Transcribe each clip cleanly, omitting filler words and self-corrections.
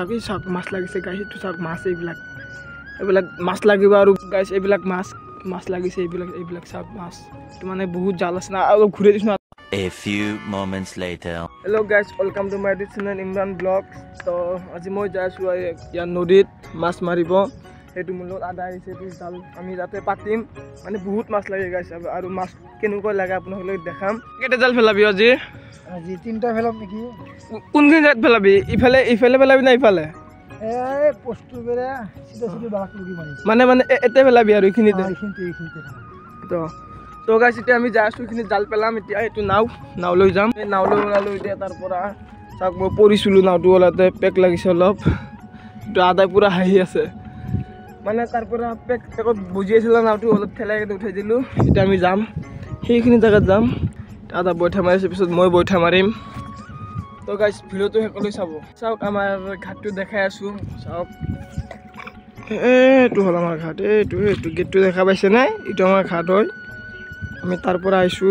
Lagi sak mas lagi se guys itu sak mas এইবিলাক মাছ লাগিব আৰু গাইস এইবিলাক মাছ লাগিছে এইবিলাক sak মাছ তো মানে বহুত জাল আছে না আৰু ঘুরে দিছ না A few moments later. Hello guys, welcome to my channel Imran Vlogs. তো আজি মই যাইছো ইয়া নদীত মাছ মাৰিব হেতু মূলত আদা আহিছে এই জাল আমি যাতে পাতিম মানে বহুত মাছ লাগে গাইস আৰু মাছ কেনেকৈ লাগে আপোনাক দেখাম কেটা জাল ফেলাবি আজি তিনটা ফেলাম নেকি কোনখিনি জাত ফেলাবি ইফালে ফেলাবি না ইফালে এই পোস্টটো বেৰা সিধা বালাক লগি মাৰি মানে এতে ফেলাবি আৰু এইখিনিতে এইখিনিতে তো গাইস এতিয়া আমি যাইছো এইখিনি জাল পেলাম এতিয়া এটো নাও লৈ যাম এই নাও লৈ ওলালো এতিয়া তাৰ পৰা চাক মই পৰিছিলো নাওটো ওলাতে পেক লাগিছে অলপ তো আদাই পুৰা হাঁহি আছে মানে তাৰ পৰা পেকত বুজি আছিল নাওটো অলপ ঠেলাই উঠাই দিলো এতিয়া আমি যাম সেইখিনি জায়গাত যাম আদা বৈঠা মাৰিছে পিছত মই বৈঠা মাৰিম তো গাইস ভিডিওটো হেকলৈ চাওক আমাৰ ঘাটটো দেখাই আছো চাওক এইটো হল আমাৰ ঘাট এইটো গেটটো দেখা পাইছে নাই এইটো আমাৰ ঘাট হয় আমি তাৰ পৰা আইছো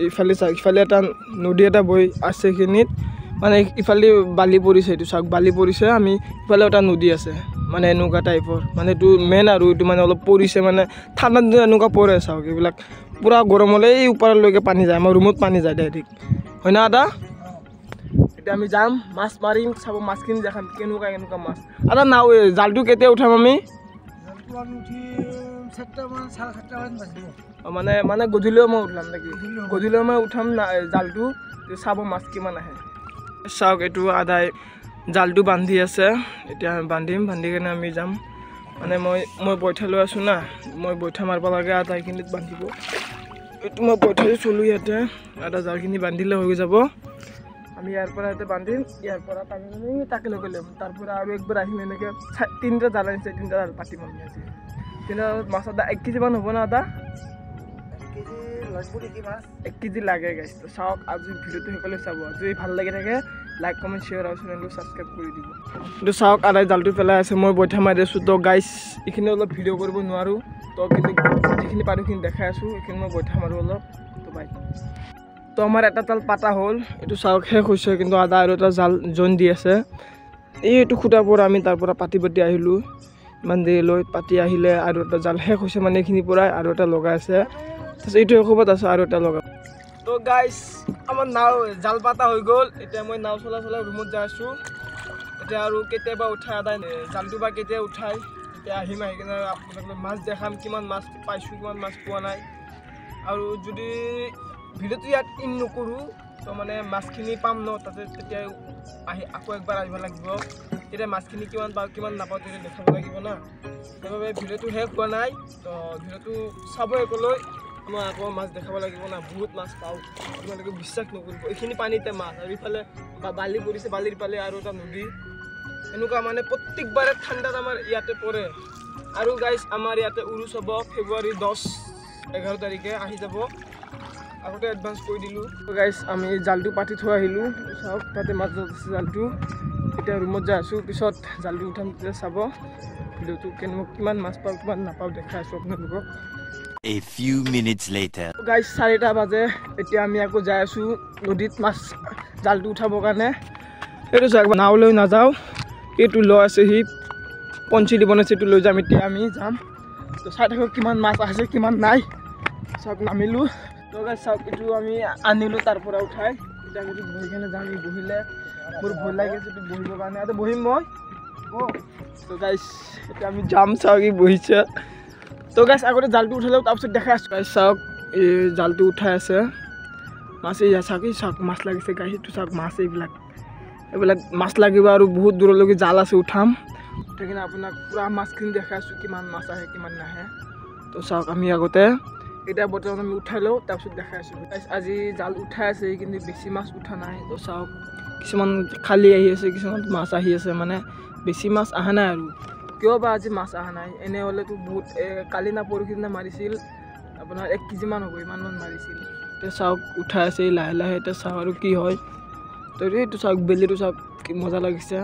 ইফালে এটা নদী এটা বৈ আছে খিনিত মানে ইফালে বালি পৰিছে এইটো চাওক বালি পৰিছে আমি ইফালে এটা নদী আছে মানে এনেকুৱা টাইপৰ মানে এইটো মেন আৰু এইটো মানে অলপ পৰিছে মানে ঠাণ্ডা দিন এনেকুৱা পৰে চাওক এইবিলাক পুৰা গৰম হলে এই ওপৰলৈকে পানী যায় আমাৰ ৰুমত পানী যায় ডাইৰেক্ট হয় না আদা এতিয়া আমি যাম মাছ মাৰিম চাব মাছখিনি দেখাম কেনেকুৱা মাছ আদা নাও জালটো কেতিয়া উঠাম আমি মানে গধূলিও মই উঠাম নেকি গধূলিও মই উঠাম জালটো চাব মাছ কিমান আহে চাওক এইটো আদাই জালটো বান্ধি আছে এতিয়া বান্ধি কেনে আমি যাম মানে মই বৈঠা লৈ আছো না মই বৈঠা মাৰিব লাগে আদাইখিনিত বান্ধিব এইটো মই বৈঠাই চলো ইয়াতে আদা জালখিনি বান্ধিলে হৈ যাব আমি ইয়াৰ পৰা ইয়াতে বান্ধিম ইয়াৰ পৰা টানি তাকে লগে ল'ম তাৰ পৰা আৰু একবাৰ আহিম এনেকৈ তিনিটা জাল আনিছে তিনিটা জাল পাতিম আমি আজি তিনিটা মাছ আদা 1 কেজি মান হ'ব না আদা 1 কেজি লাগে গাইছ তো চাওক আজি ভিডিওটো সকলে চাব যদি ভাল লাগি থাকে লাইক কমেন্ট শ্বেয়াৰ আৰু চেনেলটো সাবস্ক্ৰাইব কৰি দিব তো চাওক আদাই জালটো পেলাই আছে মই বৈঠা মাৰি আছো তো গাইছ এইখিনি অলপ ভিডিও কৰিব নোৱাৰো তো কিন্তু যিখিনি পাৰো খিনি দেখাই আছো এইখিনি মই বৈঠা মাৰো অলপ তো বাই তো আমাৰ এটা জাল পাতা হ'ল এইটো চাওক শেষ হৈছে কিন্তু আদা আৰু এটা জাল জইন দি আছে এইটো খুঁটাৰ পৰা আমি তাৰ পৰা পাতি আহিলো ইমান দেৰি লৈ পাতি আহিলে আৰু এটা জাল শেষ হৈছে মানে এইখিনি পৰা আৰু এটা লগাই আছে তাৰপিছত এইটো এখোপত আছে আৰু এটা লগাম তো গাইছ আমাৰ নাও জাল পাতা হৈ গ'ল এতিয়া মই নাও চলাই ৰুমত যাই আছো এতিয়া আৰু কেতিয়াবা উঠাই আদাই জালটো বা কেতিয়া উঠাই এতিয়া আহি কিনে আপোনালোকক মাছ দেখাম কিমান মাছ পাইছোঁ কিমান মাছ পোৱা নাই আৰু যদি ভিডিওটো ইয়াত ইন নকৰোঁ তো মানে মাছখিনি পাম ন তাতে তেতিয়া আহি আকৌ একবাৰ আহিব লাগিব তেতিয়া মাছখিনি কিমান পাওঁ কিমান নাপাওঁ তেতিয়া দেখাব লাগিব না সেইবাবে ভিডিওটো শেষ হোৱা নাই তো ভিডিওটো চাব একলৈ মই আকৌ মাছ দেখাব লাগিব না বহুত মাছ পাওঁ আপোনালোকে বিশ্বাস নকৰিব এইখিনি পানীতে মাছ আৰু ইফালে বালি পৰিছে বালিৰ ইফালে আৰু এটা নদী এনেকুৱা মানে প্ৰত্যেকবাৰে ঠাণ্ডাত আমাৰ ইয়াতে পৰে আৰু গাইছ আমাৰ ইয়াতে উৰুচ হ'ব ফেব্ৰুৱাৰী 10-11 তাৰিখে আহি যাব আগতে এডভান্স কৰি দিলোঁ গাইছ আমি জালটো পাতি থৈ আহিলোঁ চাওক তাতে মাছ আছে জালটো এতিয়া ৰুমত যাই আছোঁ পিছত জালটো উঠাম তেতিয়া চাব ভিডিওটো কিমান মাছ পাওঁ কিমান নাপাওঁ দেখাই আছোঁ আপোনালোকক A few minutes later. গাইছ 4টা বাজে এতিয়া আমি আকৌ যাই আছোঁ নদীত মাছ জালটো উঠাবৰ কাৰণে এইটো চাওক নাও লৈ নাযাওঁ এইটো লৈ আছে সি পঞ্চি দিব নাছে এইটো লৈ যাম এতিয়া আমি যাম তো চাই থাকক কিমান মাছ আছে কিমান নাই চাওক নামিলোঁ তো গাইছ চাওক এইটো আমি আনিলোঁ তাৰ পৰা উঠাই এতিয়া আমি বহি কেনে যাম বহিলে মোৰ ভয় লাগিছে এইটো বহিবৰ কাৰণে আৰু বহিম মই তো গাইছ এতিয়া আমি যাম চাওক ই বহিছে তো গাইছ আগতে জালটো উঠালেও তাৰপিছত দেখাই আছোঁ গাইছ চাওক এই জালটো উঠাই আছে মাছ এই চাওক মাছ লাগিছে গাইছ এইটো চাওক মাছ এইবিলাক মাছ লাগিব আৰু বহুত দূৰলৈকে জাল আছে উঠাম উঠাই কিনে আপোনাক পুৰা মাছখিনি দেখাই আছোঁ কিমান মাছ আহে কিমান নাহে তো চাওক আমি আগতে এতিয়া বৰ্তমান আমি উঠাই লওঁ তাৰপিছত দেখাই আছোঁ আজি জাল উঠাই আছে কিন্তু বেছি মাছ উঠা নাই তো চাওক কিছুমান খালী আহি আছে কিছুমান মাছ আহি আছে মানে বেছি মাছ অহা নাই আৰু কিয় বা আজি মাছ অহা নাই এনে হ'লেতো বহুত কালি না পৰহি দিনা মাৰিছিল আপোনাৰ 1 কেজি মান হ'ব ইমানমান মাৰিছিল এতিয়া চাওক উঠাই আছে লাহে এতিয়া চাওক আৰু কি হয় তো এইটো চাওক বেলিটো চাওক কি মজা লাগিছে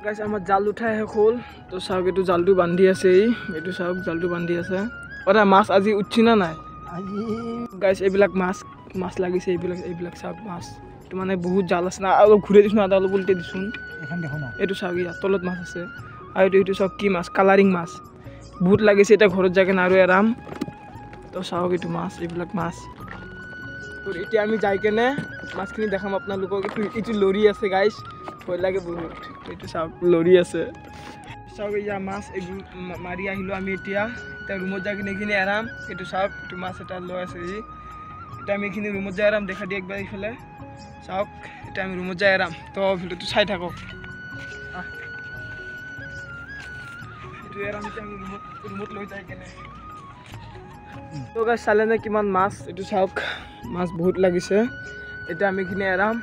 গাইছ আমাৰ জাল উঠাই শেষ হ'ল তো চাওক এইটো জালটো বান্ধি আছে এইটো চাওক জালটো বান্ধি আছে মাছ আজি উঠছি না নাই গাইছ এইবিলাক মাছ লাগিছে এইবিলাক চাওক মাছ এইটো মানে বহুত জাল আছে না অলপ ঘূৰাই দিছোঁ না অলপ উল্টে দিছোঁ এখন দেখো না এইটো চাওক ইয়াত তলত মাছ আছে আৰু এইটো চাওক কি মাছ কালাৰিং মাছ বহুত লাগিছে এতিয়া ঘৰত যাই কেনে আৰু এৰাম তো চাওক এইটো মাছ এইবিলাক মাছ এতিয়া আমি যাই কেনে মাছখিনি দেখাম আপোনালোকক এইটো লৰি আছে গাইছ ভয় লাগে বহুত এইটো চাওক লৰি আছে চাওক এয়া মাছ এইবোৰ মাৰি আহিলোঁ আমি এতিয়া ৰুমত যাই কিনে এইখিনি এৰাম এইটো চাওক এইটো মাছ এটা লৈ আছে এতিয়া আমি এইখিনি ৰুমত যাই এৰাম দেখা দিয়ে একবাৰ এইফালে চাওক এতিয়া আমি ৰুমত যাই এৰাম তো ভিডিঅ'টো চাই থাকক এইটো এৰাম এতিয়া আমি ৰুমত লৈ যাই কেনে তো গাইছ চালে নে কিমান মাছ এইটো চাওক মাছ বহুত লাগিছে এতিয়া আমি এইখিনি এৰাম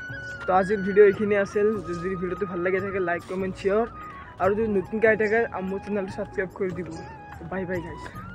তো আজিৰ ভিডিঅ' এইখিনি আছিল যদি ভিডিঅ'টো ভাল লাগি থাকে লাইক কমেণ্ট শ্বেয়াৰ আৰু যদি নতুনকৈ আহি থাকে মোৰ চেনেলটো ছাবস্ক্ৰাইব কৰি দিব বাই বাই গাইছ